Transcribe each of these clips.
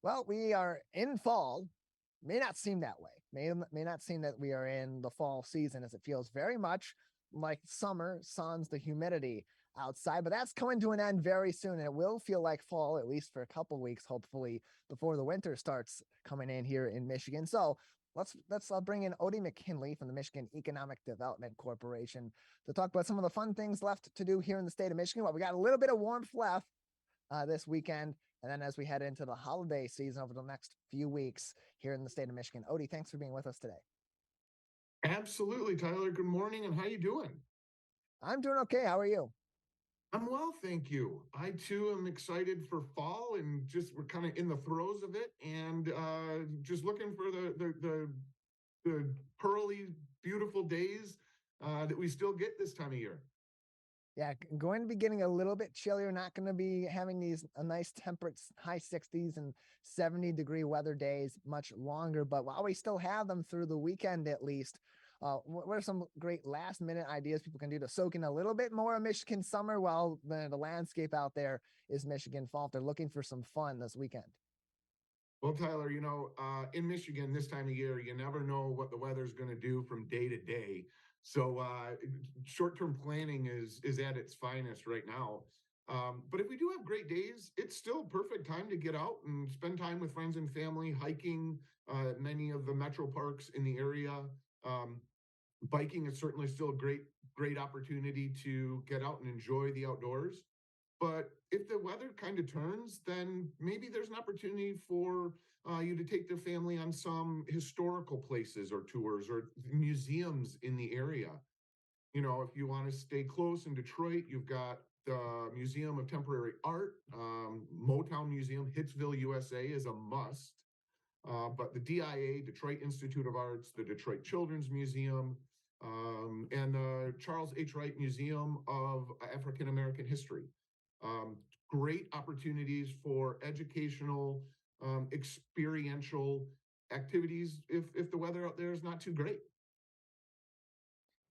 Well, we are in fall. May not seem that way. May not seem that we are in the fall season, as it feels very much like summer, sans the humidity outside. But that's coming to an end very soon, and it will feel like fall at least for a couple weeks, hopefully, before the winter starts coming in here in Michigan. So let's bring in Otie McKinley from the Michigan Economic Development Corporation to talk about some of the fun things left to do here in the state of Michigan. Well, we got a little bit of warmth left this weekend. And then as we head into the holiday season over the next few weeks here in the state of Michigan. Otie, thanks for being with us today. Absolutely, Tyler. Good morning, and how you doing? I'm doing okay. How are you? I'm well, thank you. I too am excited for fall, and just we're kind of in the throes of it, and just looking for the pearly, beautiful days that we still get this time of year. Yeah, going to be getting a little bit chillier. Not going to be having these nice temperate high 60s and 70-degree weather days much longer. But while we still have them through the weekend, at least, what are some great last minute ideas people can do to soak in a little bit more of Michigan summer while the landscape out there is Michigan fall? If they're looking for some fun this weekend. Well, Tyler, in Michigan this time of year, you never know what the weather's going to do from day to day. So short-term planning is at its finest right now. But if we do have great days, it's still a perfect time to get out and spend time with friends and family, hiking many of the metro parks in the area. Um, Biking is certainly still a great opportunity to get out and enjoy the outdoors. But if the weather kind of turns, then maybe there's an opportunity for you to take the family on some historical places or tours or museums in the area. If you want to stay close in Detroit, you've got the Museum of Temporary Art, Motown Museum, Hitsville, USA is a must. But the DIA, Detroit Institute of Arts, the Detroit Children's Museum, and the Charles H. Wright Museum of African American History. Um, Great opportunities for educational, experiential activities if the weather out there is not too great.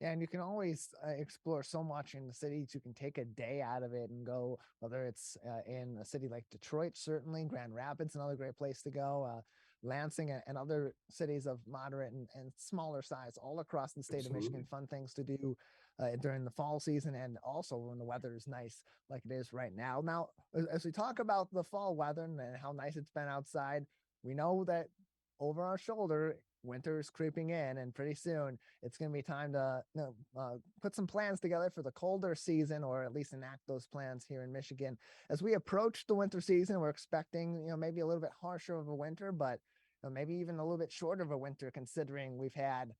Yeah, and you can always explore so much in the cities. You can take a day out of it and go, whether it's in a city like Detroit, certainly, Grand Rapids, another great place to go, Lansing, and other cities of moderate and smaller size all across the state of Michigan. Absolutely. Fun things to do during the fall season and also when the weather is nice like it is right now. Now, as we talk about the fall weather and how nice it's been outside, we know that over our shoulder, winter is creeping in, and pretty soon it's going to be time to put some plans together for the colder season, or at least enact those plans here in Michigan. As we approach the winter season, we're expecting, maybe a little bit harsher of a winter, but maybe even a little bit shorter of a winter, considering we've had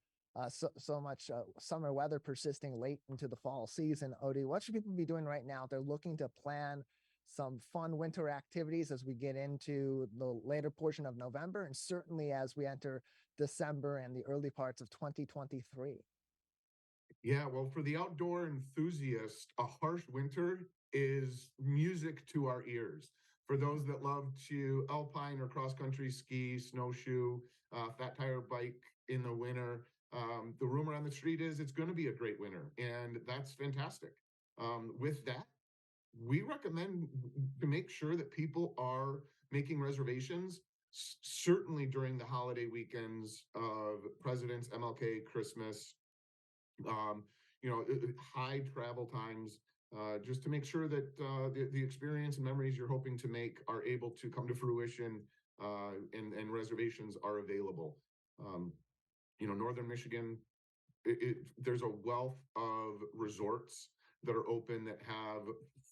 so much summer weather persisting late into the fall season. Odie, what should people be doing right now? They're looking to plan some fun winter activities as we get into the later portion of November, and certainly as we enter December and the early parts of 2023. Yeah, well, for the outdoor enthusiast, a harsh winter is music to our ears. For those that love to alpine or cross country ski, snowshoe, fat tire bike in the winter, the rumor on the street is it's going to be a great winter, and that's fantastic. With that, we recommend to make sure that people are making reservations, certainly during the holiday weekends of President's, MLK, Christmas, um, high travel times, just to make sure that the experience and memories you're hoping to make are able to come to fruition, and reservations are available. Um, Northern Michigan, there's a wealth of resorts that are open that have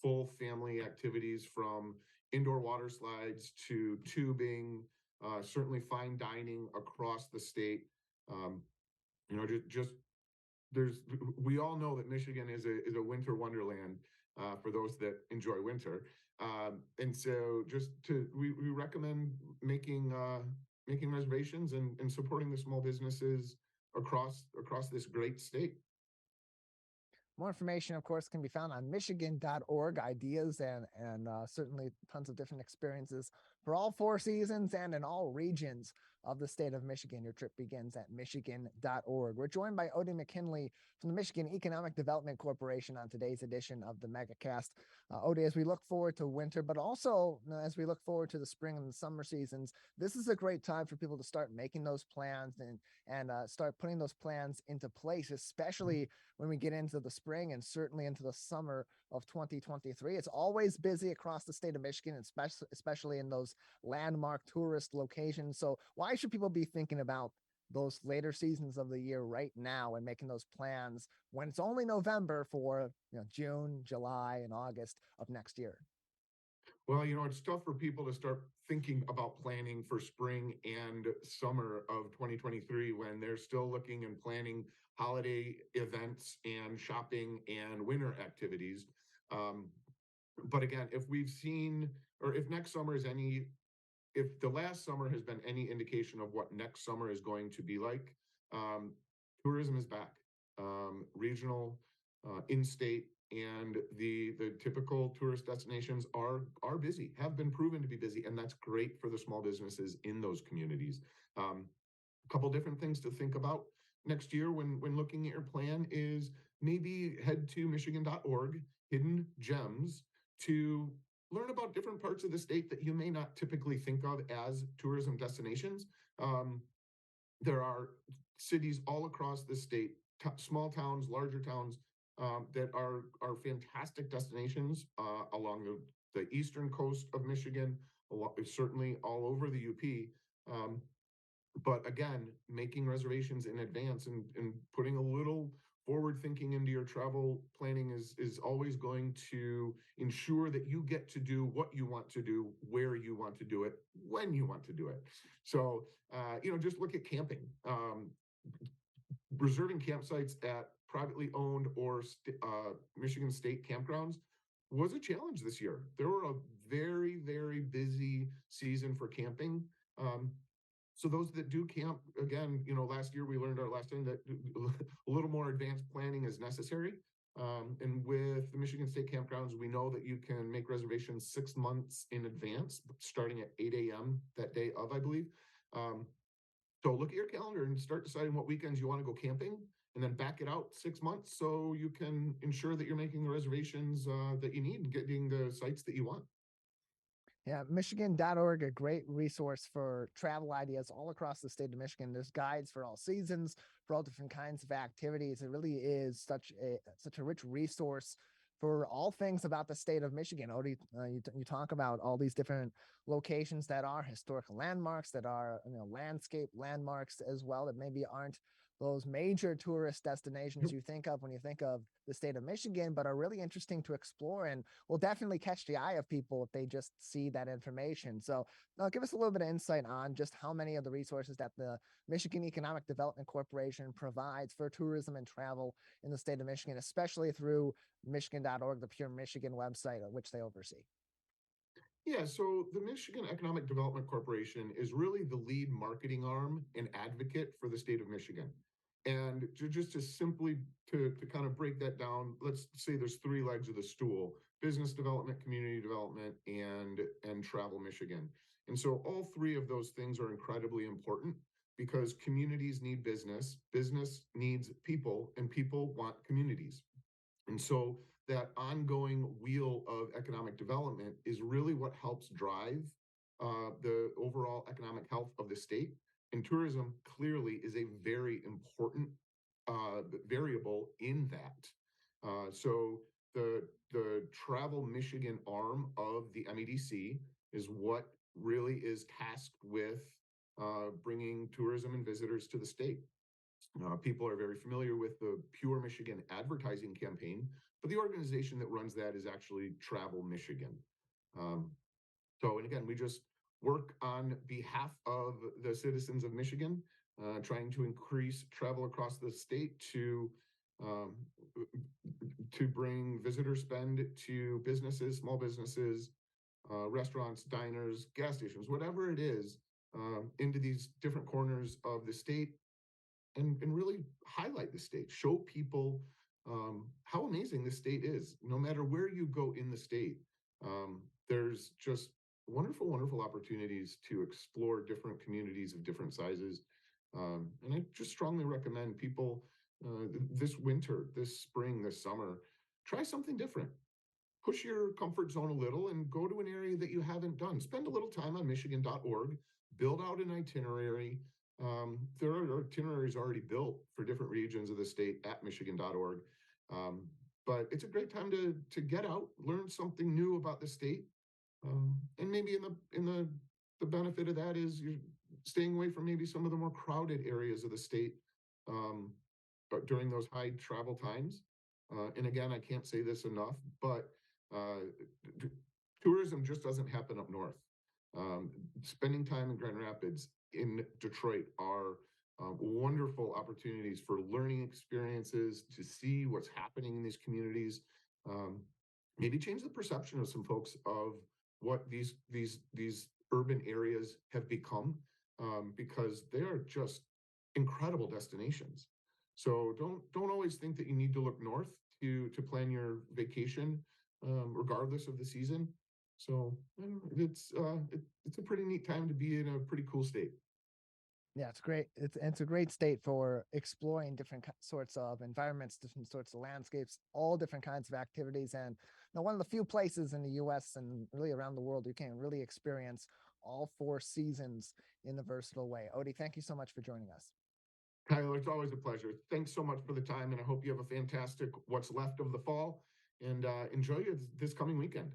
full family activities from indoor water slides to tubing, certainly fine dining across the state. Um, just there's we all know that Michigan is a winter wonderland for those that enjoy winter, and so just to we recommend making reservations and supporting the small businesses across this great state. More information, of course, can be found on michigan.org. Ideas and certainly tons of different experiences for all four seasons and in all regions of the state of Michigan. Your trip begins at michigan.org. We're joined by Otie McKinley from the Michigan Economic Development Corporation on today's edition of the Megacast. Otie, as we look forward to winter, but also as we look forward to the spring and the summer seasons, this is a great time for people to start making those plans and start putting those plans into place, especially when we get into the spring and certainly into the summer of 2023. It's always busy across the state of Michigan, especially in those landmark tourist locations. So why should people be thinking about those later seasons of the year right now and making those plans when it's only November for June, July, and August of next year? Well, it's tough for people to start thinking about planning for spring and summer of 2023 when they're still looking and planning holiday events and shopping and winter activities. Um, but again, if we've seen, or if next summer is any, if the last summer has been any indication of what next summer is going to be like, um, tourism is back. Regional, in-state, and the typical tourist destinations are busy, have been proven to be busy, and that's great for the small businesses in those communities. A couple different things to think about next year when looking at your plan is maybe head to michigan.org, hidden gems, to learn about different parts of the state that you may not typically think of as tourism destinations. There are cities all across the state, small towns, larger towns, that are fantastic destinations along the eastern coast of Michigan, certainly all over the UP. But again, making reservations in advance and putting a little forward thinking into your travel planning is always going to ensure that you get to do what you want to do, where you want to do it, when you want to do it. So, just look at camping. Reserving campsites at privately owned or Michigan state campgrounds was a challenge this year. There were a very, very busy season for camping. So those that do camp, again, last year we learned our lesson that a little more advanced planning is necessary. And with the Michigan State campgrounds, we know that you can make reservations 6 months in advance, starting at 8 a.m. that day of, I believe. So look at your calendar and start deciding what weekends you want to go camping, and then back it out 6 months so you can ensure that you're making the reservations that you need and getting the sites that you want. Yeah, Michigan.org, a great resource for travel ideas all across the state of Michigan. There's guides for all seasons, for all different kinds of activities. It really is such a rich resource for all things about the state of Michigan. Odie, you talk about all these different locations that are historical landmarks, that are landscape landmarks as well, that maybe aren't those major tourist destinations you think of when you think of the state of Michigan, but are really interesting to explore and will definitely catch the eye of people if they just see that information. So give us a little bit of insight on just how many of the resources that the Michigan Economic Development Corporation provides for tourism and travel in the state of Michigan, especially through Michigan.org, the Pure Michigan website, which they oversee. Yeah, so the Michigan Economic Development Corporation is really the lead marketing arm and advocate for the state of Michigan. And just to simply to kind of break that down, let's say there's three legs of the stool: business development, community development, and travel Michigan. And so all three of those things are incredibly important because communities need business, business needs people, and people want communities. And so that ongoing wheel of economic development is really what helps drive the overall economic health of the state. And tourism clearly is a very important variable in that. So the Travel Michigan arm of the MEDC is what really is tasked with bringing tourism and visitors to the state. People are very familiar with the Pure Michigan advertising campaign, but the organization that runs that is actually Travel Michigan. Um, and again, we just work on behalf of the citizens of Michigan, trying to increase travel across the state um, to bring visitor spend to businesses, small businesses, restaurants, diners, gas stations, whatever it is, into these different corners of the state, and really highlight the state, show people how amazing the state is. No matter where you go in the state, there's just wonderful, wonderful opportunities to explore different communities of different sizes. And I just strongly recommend people this winter, this spring, this summer, try something different. Push your comfort zone a little and go to an area that you haven't done. Spend a little time on Michigan.org, build out an itinerary. There are itineraries already built for different regions of the state at Michigan.org. Um, but it's a great time to get out, learn something new about the state, and maybe in the benefit of that is you're staying away from maybe some of the more crowded areas of the state, um, but during those high travel times. And again, I can't say this enough, but uh, tourism just doesn't happen up north. Um, Spending time in Grand Rapids, in Detroit, are wonderful opportunities for learning experiences, to see what's happening in these communities. Um, Maybe change the perception of some folks of what these urban areas have become, because they are just incredible destinations. So don't always think that you need to look north to plan your vacation, regardless of the season. So it's a pretty neat time to be in a pretty cool state. Yeah, it's great. It's a great state for exploring different sorts of environments, different sorts of landscapes, all different kinds of activities, and one of the few places in the U.S. and really around the world you can really experience all four seasons in a versatile way. Otie, thank you so much for joining us. Tyler, it's always a pleasure. Thanks so much for the time, and I hope you have a fantastic what's left of the fall and enjoy this coming weekend.